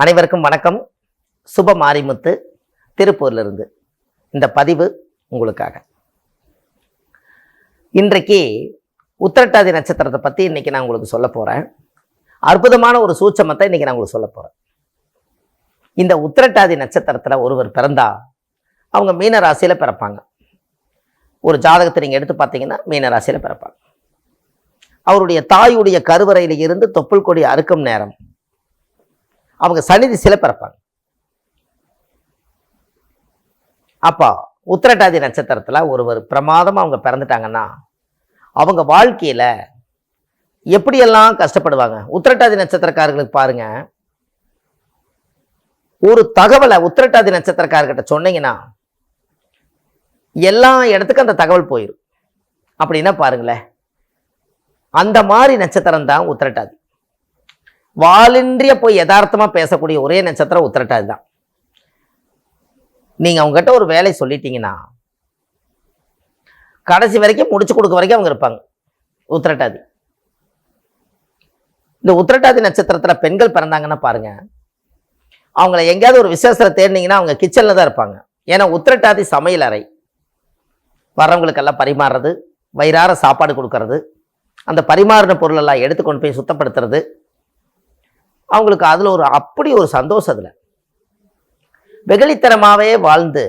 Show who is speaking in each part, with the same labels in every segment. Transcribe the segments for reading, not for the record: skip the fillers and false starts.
Speaker 1: அனைவருக்கும் வணக்கம். சுப மாரிமுத்து திருப்பூர்லேருந்து இந்த பதிவு உங்களுக்காக. இன்றைக்கு உத்திரட்டாதி நட்சத்திரத்தை பற்றி இன்னைக்கு நான் உங்களுக்கு சொல்ல போகிறேன். அற்புதமான ஒரு சூட்சமத்தை இன்னைக்கு நான் உங்களுக்கு சொல்ல போகிறேன். இந்த உத்திரட்டாதி நட்சத்திரத்தில் ஒருவர் பிறந்தா அவங்க மீன ராசியில் பிறப்பாங்க. ஒரு ஜாதகத்தை நீங்கள் எடுத்து பார்த்தீங்கன்னா மீன ராசியில் பிறப்பாங்க. அவருடைய தாயுடைய கருவறையில் இருந்து தொப்புள் கொடி அறுக்கும் நேரம் அவங்க சனி திசையில பிறப்பாங்க. அப்போ உத்திரட்டாதி நட்சத்திரத்துல ஒருவர் பிரமாதமா அவங்க பிறந்துட்டாங்கன்னா அவங்க வாழ்க்கையில எப்படியெல்லாம் கஷ்டப்படுவாங்க. உத்திரட்டாதி நட்சத்திரக்காரர்களுக்கு பாருங்க, ஒரு தகவலை உத்திரட்டாதி நட்சத்திரக்காரர்கிட்ட சொன்னீங்கன்னா எல்லா இடத்துக்கும் அந்த தகவல் போயிடும். அப்படின்னா பாருங்களேன், அந்த மாதிரி நட்சத்திரம் தான் உத்திரட்டாதி. வாலின்றிய போய் யதார்த்தமா பேசக்கூடிய ஒரே நட்சத்திரம் உத்திரட்டாதி தான். நீங்க அவங்ககிட்ட ஒரு வேலை சொல்லிட்டீங்கன்னா கடைசி வரைக்கும் முடிச்சு கொடுக்க வரைக்கும் அவங்க இருப்பாங்க. உத்திரட்டாதி. இந்த உத்திரட்டாதி நட்சத்திரத்துல பெண்கள் பிறந்தாங்கன்னா பாருங்க, அவங்கள எங்கேயாவது ஒரு விசேஷத்தை தேடினீங்கன்னா அவங்க கிச்சன்ல தான் இருப்பாங்க. ஏன்னா உத்திரட்டாதி சமையல் அறை, வர்றவங்களுக்கெல்லாம் பரிமாறுறது, வயிறார சாப்பாடு கொடுக்கறது, அந்த பரிமாறின பொருள் எல்லாம் எடுத்துக்கொண்டு போய் சுத்தப்படுத்துறது, அவங்களுக்கு அதில் அப்படி ஒரு சந்தோஷம். அதில் வெகுளித்தனமாகவே வாழ்ந்து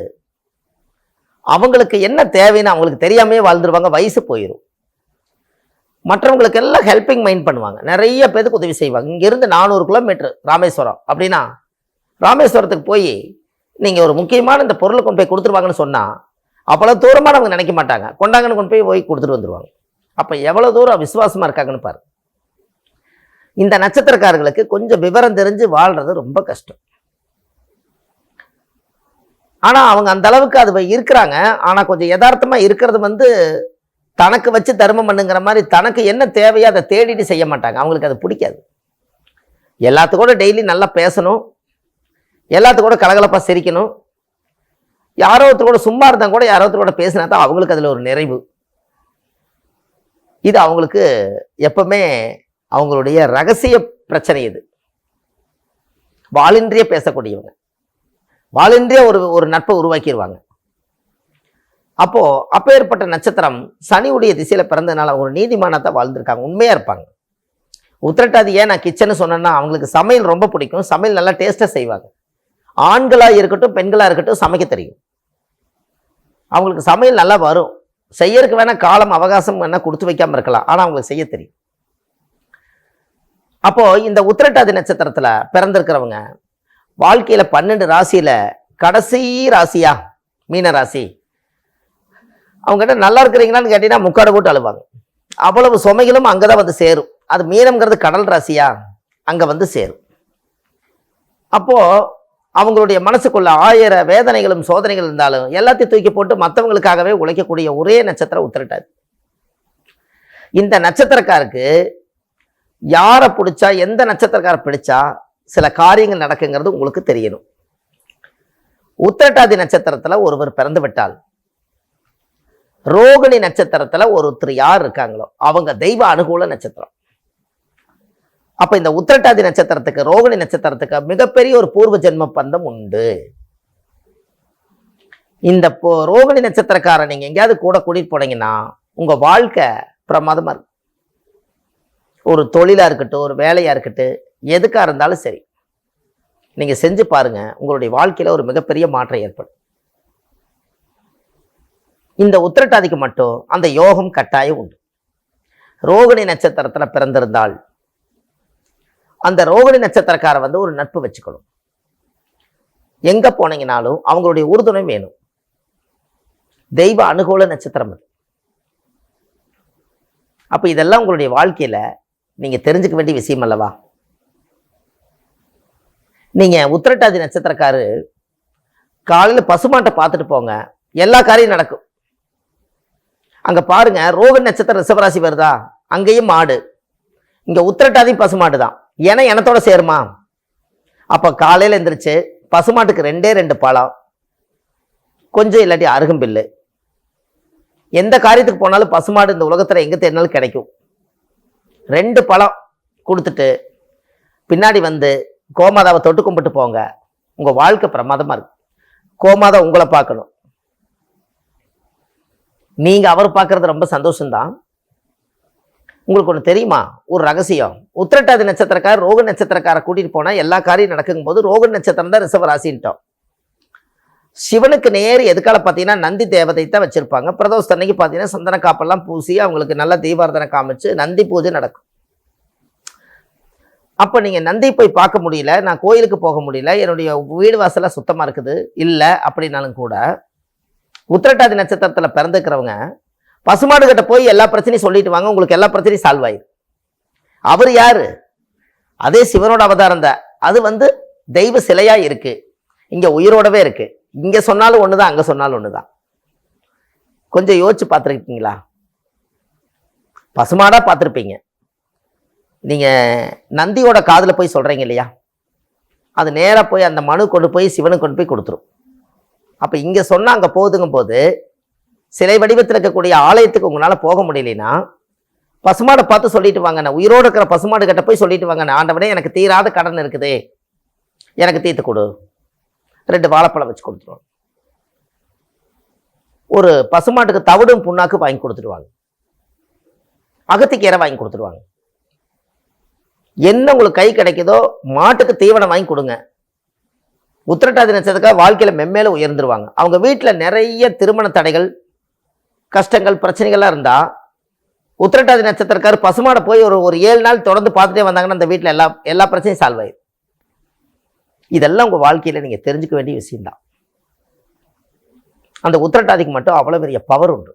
Speaker 1: அவங்களுக்கு என்ன தேவைன்னு அவங்களுக்கு தெரியாமே வாழ்ந்துருவாங்க. வயசு போயிடும். மற்றவங்களுக்கு எல்லாம் ஹெல்பிங் மைண்ட் பண்ணுவாங்க. நிறைய பேருக்கு உதவி செய்வாங்க. இங்கேருந்து 400 கிலோமீட்டர் ராமேஸ்வரம் அப்படின்னா ராமேஸ்வரத்துக்கு போய் நீங்கள் ஒரு முக்கியமான இந்த பொருளை கொண்டு போய் கொடுத்துருவாங்கன்னு சொன்னால் அவ்வளோ தூரமாக அவங்க நினைக்க மாட்டாங்க. கொண்டாங்கன்னு கொண்டு போய் கொடுத்துட்டு வந்துடுவாங்க. அப்போ எவ்வளோ தூரம் விசுவாசமாக இருக்காங்கன்னு பாரு. இந்த நட்சத்திரக்காரர்களுக்கு கொஞ்சம் விவரம் தெரிஞ்சு வாழ்றது ரொம்ப கஷ்டம். ஆனா அவங்க அந்த அளவுக்கு அது இருக்கிறாங்க. ஆனா கொஞ்சம் யதார்த்தமா இருக்கிறது தனக்கு வச்சு தர்மம் பண்ணுங்கிற மாதிரி தனக்கு என்ன தேவையோ அதை தேடிட்டு செய்ய மாட்டாங்க. அவங்களுக்கு அது பிடிக்காது. எல்லாத்துக்கூட டெய்லி நல்லா பேசணும், எல்லாத்துக்கூட கலகலப்பா சிரிக்கணும், யாரோ ஒருத்தர் கூட சும்மா இருந்தா கூட யாரோ ஒருத்தர் கூட பேசினா தான் அவங்களுக்கு அதுல ஒரு நிறைவு. இது அவங்களுக்கு எப்பவுமே அவங்களுடைய ரகசிய பிரச்சனை. இது வாலின்றிய பேசக்கூடியவங்க, வாலின்றிய ஒரு நட்பை உருவாக்கிடுவாங்க. அப்பேற்பட்ட நட்சத்திரம் சனியுடைய திசையில பிறந்ததுனால அவங்க ஒரு நீதிமானத்தை வாழ்ந்திருக்காங்க. உண்மையா இருப்பாங்க. உத்திரட்டாதி ஏன் நான் கிச்சன்னு சொன்னேன்னா, அவங்களுக்கு சமையல் ரொம்ப பிடிக்கும். சமையல் நல்லா டேஸ்டா செய்வாங்க. ஆண்களா இருக்கட்டும் பெண்களா இருக்கட்டும் சமைக்க தெரியும். அவங்களுக்கு சமையல் நல்லா வரும். செய்யறதுக்கு வேணா காலம் அவகாசம் வேணா கொடுத்து வைக்காம இருக்கலாம், ஆனா அவங்களுக்கு செய்ய தெரியும். அப்போ இந்த உத்திரட்டாதி நட்சத்திரத்துல பிறந்திருக்கிறவங்க வாழ்க்கையில 12 ராசியில கடைசி ராசியா மீன ராசி. அவங்ககிட்ட நல்லா இருக்கிறீங்களான்னு கேட்டீங்கன்னா முக்காடு போட்டு அழுவாங்க. அவ்வளவு சுமைகளும் அங்கதான் சேரும். அது மீனம்ங்கிறது கடல் ராசியா, அங்க சேரும். அப்போ அவங்களுடைய மனசுக்குள்ள 1000 வேதனைகளும் சோதனைகள் இருந்தாலும் எல்லாத்தையும் தூக்கி போட்டு மற்றவங்களுக்காகவே உழைக்கக்கூடிய ஒரே நட்சத்திரம் உத்திரட்டாதி. இந்த நட்சத்திரக்காருக்கு யாரை பிடிச்சா, எந்த நட்சத்திரக்கார பிடிச்சா சில காரியங்கள் நடக்குங்கிறது உங்களுக்கு தெரியணும். உத்திரட்டாதி நட்சத்திரத்துல ஒருவர் பிறந்து விட்டால், ரோகிணி நட்சத்திரத்துல ஒருத்தர் யார் இருக்காங்களோ அவங்க தெய்வ அனுகூல நட்சத்திரம். அப்ப இந்த உத்திரட்டாதி நட்சத்திரத்துக்கு ரோகிணி நட்சத்திரத்துக்கு மிகப்பெரிய ஒரு பூர்வ ஜென்ம பந்தம் உண்டு. இந்த ரோகிணி நட்சத்திரக்காரன் நீங்க எங்கேயாவது கூட கூட்டிட்டு போனீங்கன்னா உங்க வாழ்க்கை பிரமாதமா இருக்கும். ஒரு தொழிலா இருக்கட்டும், ஒரு வேலையா இருக்கட்டும், எதுக்கா இருந்தாலும் சரி நீங்க செஞ்சு பாருங்க, உங்களுடைய வாழ்க்கையில ஒரு மிகப்பெரிய மாற்றம் ஏற்படும். இந்த உத்திரட்டாதிக்கு மட்டும் அந்த யோகம் கட்டாயம் உண்டு. ரோகிணி நட்சத்திரத்துல பிறந்திருந்தால் அந்த ரோகிணி நட்சத்திரக்கார ஒரு நட்பு வச்சுக்கணும். எங்க போனீங்கனாலும் அவங்களுடைய உறுதுணை வேணும். தெய்வ அனுகூல நட்சத்திரம் அது. அப்ப இதெல்லாம் உங்களுடைய வாழ்க்கையில நீங்க தெரிஞ்சுக்க வேண்டிய விஷயம் அல்லவா. நீங்க உத்திரட்டாதி நட்சத்திரக்காரு காலையில பசுமாட்டை பார்த்துட்டு போங்க, எல்லா காரியம் நடக்கும். அங்க பாருங்க, ரோகிணி நட்சத்திரம் ரிஷபராசி வருதா, அங்கேயும் மாடு. இங்க உத்திரட்டாதி பசுமாடு தான். ஏன்னா எனத்தோட சேருமா. அப்ப காலையில எந்திரிச்சு பசுமாட்டுக்கு 2 பழம், கொஞ்சம் இல்லாட்டி அருகம்பில்லு. எந்த காரியத்துக்கு போனாலும் பசுமாடு இந்த உலகத்துல எங்க தேடினாலும் கிடைக்கும். 2 பழம் கொடுத்துட்டு பின்னாடி கோமாதாவை தொட்டு கும்பிட்டு போங்க, உங்க வாழ்க்கை பிரமாதமா இருக்கு. கோமாதா உங்களை பார்க்கணும், நீங்க அவர் பார்க்கறது ரொம்ப சந்தோஷம்தான். உங்களுக்கு ஒண்ணு தெரியுமா, ஒரு ரகசியம். உத்திரட்டாதி நட்சத்திரக்கார ரோக நட்சத்திரக்கார கூட்டிட்டு போனா எல்லா காரியம் நடக்கும் போது ரோக நட்சத்திரம் தான் ரிஷப ராசின்ட்டோம். சிவனுக்கு நேர் எதுக்கால பார்த்தீங்கன்னா நந்தி தேவதை தான் வச்சிருப்பாங்க. பிரதோஷ அன்னைக்கு பார்த்தீங்கன்னா சந்தன காப்பெல்லாம் பூசி அவங்களுக்கு நல்ல தீபாரதனை காமிச்சு நந்தி பூஜை நடக்கும். அப்போ நீங்க நந்தி போய் பார்க்க முடியல, நான் கோயிலுக்கு போக முடியல, என்னுடைய வீடு வாசல சுத்தமா இருக்குது இல்லை அப்படின்னாலும் கூட, உத்திரட்டாதி நட்சத்திரத்துல பிறந்துக்கிறவங்க பசுமாடு கிட்ட போய் எல்லா பிரச்சனையும் சொல்லிட்டு வாங்க, உங்களுக்கு எல்லா பிரச்சனையும் சால்வ் ஆயிடும். அவர் யாரு? அதே சிவனோட அவதாரம் தான். அது தெய்வ சிலையா இருக்கு, இங்க உயிரோடவே இருக்கு. இங்க சொன்னாலும் ஒண்ணுதான், அங்க சொன்னாலும் ஒண்ணுதான். கொஞ்சம் யோசிச்சு பார்த்துருக்கீங்களா? பசுமாடா பார்த்துருப்பீங்க. நீங்க நந்தியோட காதுல போய் சொல்றீங்க இல்லையா, அது நேரா போய் அந்த மனு கொண்டு போய் சிவனுக்கு கொண்டு போய் கொடுத்துரும். அப்ப இங்க சொன்னா அங்க போகுதுங்கும் போது சிலை வடிவத்தில் இருக்கக்கூடிய ஆலயத்துக்கு உங்களால போக முடியலன்னா பசுமாடை பார்த்து சொல்லிட்டு வாங்க, நான் உயிரோடு இருக்கிற பசுமாடு கிட்ட போய் சொல்லிட்டு வாங்க, ஆண்டவனே எனக்கு தீராத கடன் இருக்குது, எனக்கு தீர்த்து கொடு. 2 வாழைப்பழம் வச்சு கொடுத்துருவாங்க. ஒரு பசுமாட்டுக்கு தவிடும் புண்ணாக்கு வாங்கி கொடுத்துருவாங்க, அகத்திக்கீரை வாங்கி கொடுத்துருவாங்க. என்ன உங்களுக்கு கை கிடைக்குதோ மாட்டுக்கு தீவனம் வாங்கி கொடுங்க. உத்திரட்டாதி நட்சத்திரக்கார வாழ்க்கையில மென்மேல உயர்ந்துருவாங்க. அவங்க வீட்டில் நிறைய திருமண தடைகள், கஷ்டங்கள், பிரச்சனைகள்லாம் இருந்தா உத்திரட்டாதி நட்சத்திரக்காரர் பசுமாடை போய் ஒரு 7 நாள் தொடர்ந்து பார்த்துட்டே வந்தாங்கன்னா அந்த வீட்டில் எல்லா பிரச்சனையும் சால்வ் ஆயிடும். இதெல்லாம் உங்க வாழ்க்கையில நீங்க தெரிஞ்சுக்க வேண்டிய விஷயம்தான். அந்த உத்திரட்டாதிக்கு மட்டும் அவ்வளவு பெரிய பவர் உண்டு.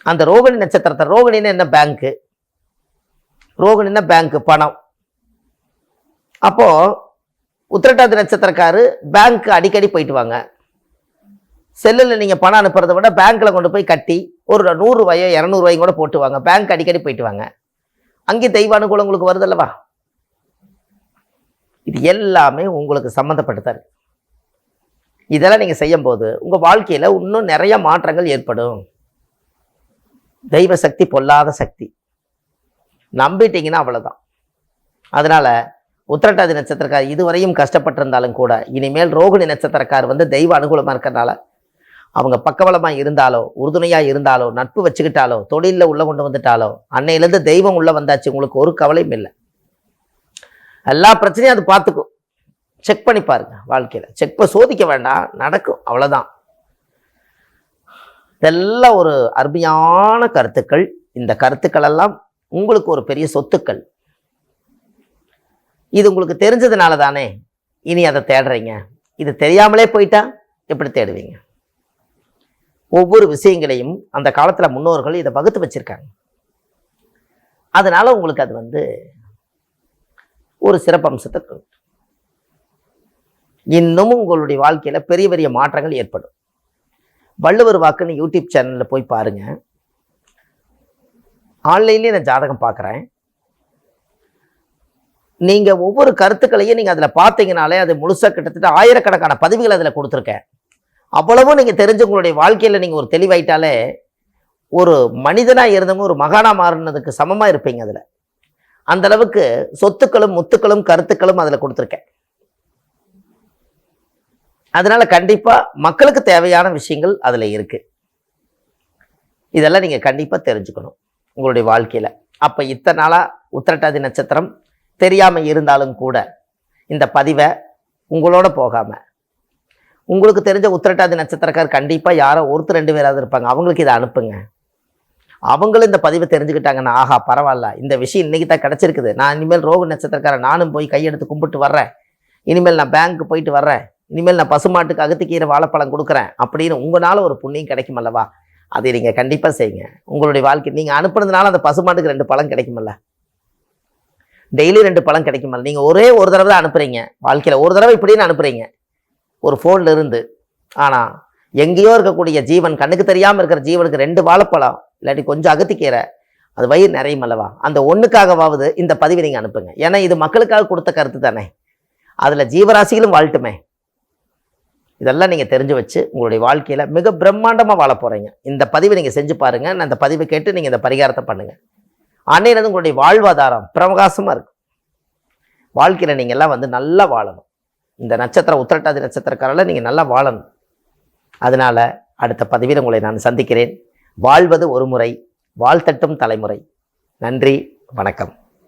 Speaker 1: அந்த ரோகிணி நட்சத்திரத்தை, ரோகிணின்னு என்ன, பேங்க்கு. ரோகிணின்னா பேங்க், பணம். அப்போ உத்திரட்டாதி நட்சத்திரக்காரு பேங்க் அடிக்கடி போயிட்டு வாங்க. செல்லில் நீங்க பணம் அனுப்புறதை விட பேங்க்ல கொண்டு போய் கட்டி ஒரு 100 ரூபாயோ 200 ரூபாயும் கூட போட்டு வாங்க. பேங்க் அடிக்கடி போயிட்டு வாங்க, அங்கே தெய்வ அனுகூலம் உங்களுக்கு வருது அல்லவா. இது எல்லாமே உங்களுக்கு சம்மந்தப்பட்டுதான் இருக்கு. இதெல்லாம் நீங்க செய்யும் போது உங்க வாழ்க்கையில இன்னும் நிறைய மாற்றங்கள் ஏற்படும். தெய்வ சக்தி பொல்லாத சக்தி, நம்பிட்டீங்கன்னா அவ்வளவுதான். அதனால உத்திரட்டாதி நட்சத்திரக்கார் இதுவரையும் கஷ்டப்பட்டிருந்தாலும் கூட இனிமேல் ரோகிணி நட்சத்திரக்கார் தெய்வ அனுகூலமா இருக்கிறதுனால அவங்க பக்கபலமா இருந்தாலோ, உறுதுணையா இருந்தாலோ, நட்பு வச்சுக்கிட்டாலோ, தொழிலில் உள்ள கொண்டு வந்துட்டாலோ, அன்னையிலேருந்து தெய்வம் உள்ள வந்தாச்சு, உங்களுக்கு ஒரு கவலையும் இல்லை. எல்லா பிரச்சனையும் அது பார்த்துக்கும். செக் பண்ணி பாருங்க வாழ்க்கையில, சோதிக்க வேண்டாம், நடக்கும், அவ்வளவுதான். இதெல்லாம் ஒரு அருமையான கருத்துக்கள். இந்த கருத்துக்கள் எல்லாம் உங்களுக்கு ஒரு பெரிய சொத்துக்கள். இது உங்களுக்கு தெரிஞ்சதுனால தானே இனி அதை தேடுறீங்க. இது தெரியாமலே போயிட்டா எப்படி தேடுவீங்க? ஒவ்வொரு விஷயங்களையும் அந்த காலத்துல முன்னோர்கள் இதை வகுத்து வச்சிருக்காங்க. அதனால உங்களுக்கு அது ஒரு சிறப்பம்சத்தை இன்னமும் உங்களுடைய வாழ்க்கையில பெரிய பெரிய மாற்றங்கள் ஏற்படும். வள்ளுவர் வாக்குன்னு யூடியூப் சேனல்ல போய் பாருங்க. ஆன்லைன்லயே நான் ஜாதகம் பார்க்குறேன். நீங்க ஒவ்வொரு கருத்துக்களையும் நீங்க அதுல பார்த்தீங்கனாலே அது முழுசா கிட்டத்தட்ட ஆயிரக்கணக்கான பதிவுகள் அதுல கொடுத்துருக்கேன். அவ்வளவும் நீங்க தெரிஞ்சு உங்களுடைய வாழ்க்கையில நீங்க ஒரு தெளிவாயிட்டாலே ஒரு மனிதனா இருந்தவங்க ஒரு மகானா மாறினதுக்கு சமமா இருப்பீங்க. அதுல அந்த அளவுக்கு சொத்துக்களும் முத்துக்களும் கருத்துக்களும் அதுல கொடுத்துருக்கேன். அதனால கண்டிப்பா மக்களுக்கு தேவையான விஷயங்கள் அதுல இருக்கு. இதெல்லாம் நீங்க கண்டிப்பா தெரிஞ்சுக்கணும் உங்களுடைய வாழ்க்கையில. அப்ப இத்தனை நாளா உத்திரட்டாதி நட்சத்திரம் தெரியாம இருந்தாலும் கூட இந்த பதிவை உங்களோட போகாம, உங்களுக்கு தெரிஞ்ச உத்திரட்டாதி நட்சத்திரக்கார் கண்டிப்பா யாரோ 1-2 பேராவது இருப்பாங்க, அவங்களுக்கு இதை அனுப்புங்க. அவங்களும் இந்த பதிவை தெரிஞ்சுக்கிட்டாங்கன்னா ஆஹா பரவாயில்ல, இந்த விஷயம் இன்னைக்கு தான் கிடைச்சிருக்குது, நான் இனிமேல் ரோகிணி நட்சத்திரக்காரன் நானும் போய் கையெடுத்து கும்பிட்டு வர்றேன், இனிமேல் நான் பேங்க்கு போயிட்டு வர்றேன், இனிமேல் நான் பசுமாட்டுக்கு அகத்திக்கீரை வாழைப்பழம் கொடுக்குறேன் அப்படின்னு உங்களால ஒரு புண்ணியம் கிடைக்கும் அல்லவா. அதை நீங்க கண்டிப்பா செய்யுங்க. உங்களுடைய வாழ்க்கை நீங்க அனுப்புனதுனால அந்த பசுமாட்டுக்கு 2 பழம் கிடைக்குமல்ல, டெய்லி 2 பழம் கிடைக்குமல்ல. நீங்க ஒரே ஒரு தடவை தான் அனுப்புறீங்க, வாழ்க்கையில ஒரு தடவை இப்படின்னு அனுப்புறீங்க ஒரு போன்ல இருந்து. ஆனா எங்கேயோ இருக்கக்கூடிய ஜீவன், கண்ணுக்கு தெரியாம இருக்கிற ஜீவனுக்கு 2 வாழைப்பழம் இல்லாட்டி கொஞ்சம் அகத்திக்கீரை, அது வயிறு நிறையும் அல்லவா. அந்த ஒண்ணுக்காகவாவது இந்த பதிவை நீங்க அனுப்புங்க. ஏன்னா இது மக்களுக்காக கொடுத்த கருத்து தானே, அதுல ஜீவராசிகளும் வாழ்ட்டுமே. இதெல்லாம் நீங்க தெரிஞ்சு வச்சு உங்களுடைய வாழ்க்கையில மிக பிரம்மாண்டமா வாழ போறீங்க. இந்த பதிவை நீங்க செஞ்சு பாருங்க. நான் இந்த பதிவை கேட்டு நீங்க இந்த பரிகாரத்தை பண்ணுங்க. அன்னையிலிருந்து உங்களுடைய வாழ்வாதாரம் பிரகாசமா இருக்கும். வாழ்க்கையில் நீங்கள் எல்லாம் வந்து நல்லா வாழணும். இந்த நட்சத்திரம் உத்திரட்டாதி நட்சத்திரக்காரில் நீங்கள் நல்லா வாழணும். அதனால் அடுத்த பதிவில் உங்களை நான் சந்திக்கிறேன். வாழ்வது ஒரு முறை, வாழ்த்தட்டும் தலைமுறை. நன்றி, வணக்கம்.